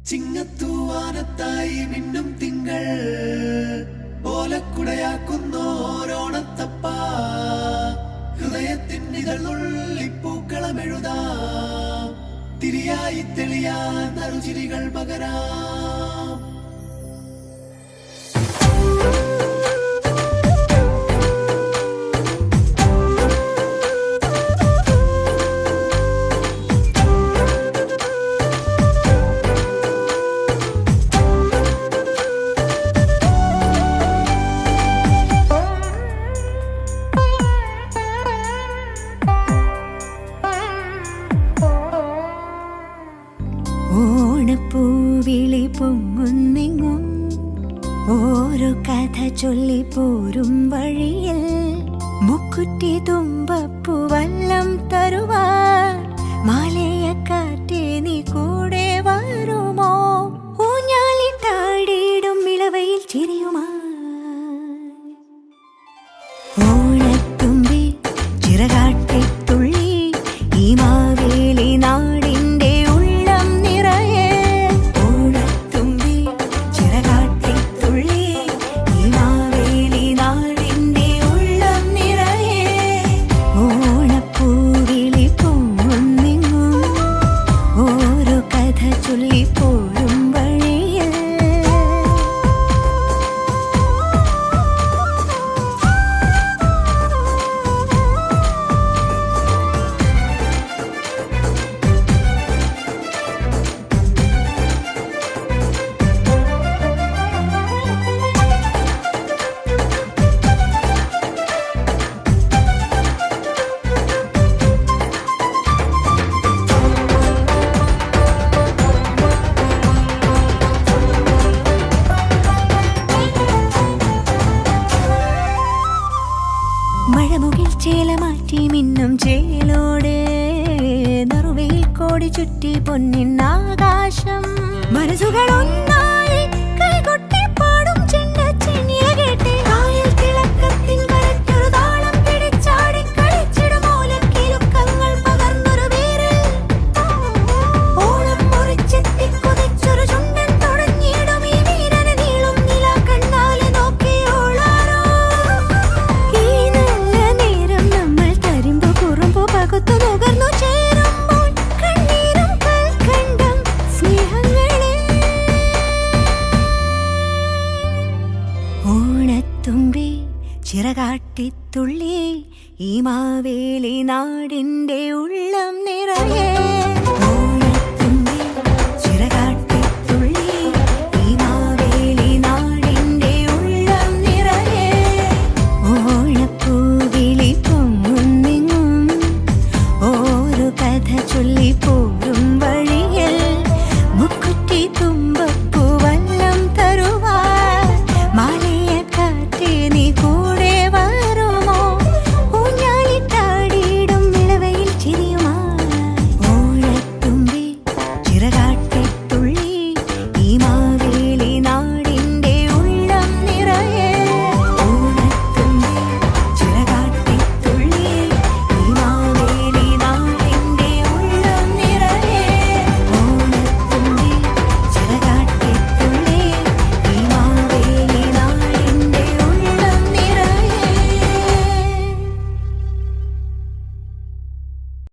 ചിങ്ങത്തൂവാനത്തായി മിന്നും തിങ്കൾ ഓലക്കുടയാക്കുന്നോരോണത്തപ്പ ഹൃദയത്തിൻ ഇതളുള്ളിപ്പൂക്കളമെഴുതാം തിരിയായി തെളിയാൻ നറുചിരികൾ പകരാം. ഓണപ്പൂവിളി പൊങ്ങുന്നെങ്ങും ഓരോ കഥ ചൊല്ലി പോരും വഴിയിൽ മുക്കുറ്റി തുമ്പപ്പൂവല്ലം തരുവാൻ മാലയക്കാറ്റേ നീ കൂടെ വരുമോ? ഊഞ്ഞാലിട്ടാടിയിടും ഇളവയിൽ ചിരിയുമാ ഓണത്തുമ്പി ചിറകാട്ടിത്തുള്ളി ഈ മാവേലി നാടിൻ്റെ മഴമുകിൽ ചേല മാറ്റി മിന്നും ചേലോടെ നറുവയിൽ കോടി ചുറ്റി പൊന്നിന്നാകാശം മനസ്സുകളൊന്നായി കൈകൊട്ടി പാടും ചെണ്ടച്ചെന്നില കേട്ടെ കായൽ തിളക്കത്തിൻ കരയ്ക്കൊരു താളം പിടിച്ചാടി കളിച്ചിടും ഓലക്കിലുക്കങ്ങൾ പകർന്നൊരു പേര് ഓണം മുറിച്ചെത്തി കൊതിച്ചൊരു ചുണ്ടൻ തുടങ്ങിയിടും ഈ വീരന് നീളും നില കണ്ണാലെ നോക്കിയോളാരോ ുകർന്നു ചേരുമ്പോൾ കണ്ണീരും കൽക്കണ്ടം സ്നേഹങ്ങളെ ഓണത്തുമ്പി ചിറകാട്ടിത്തുള്ളി ഈ മാവേലി നാടിൻ്റെ ഉള്ളം നിറയെ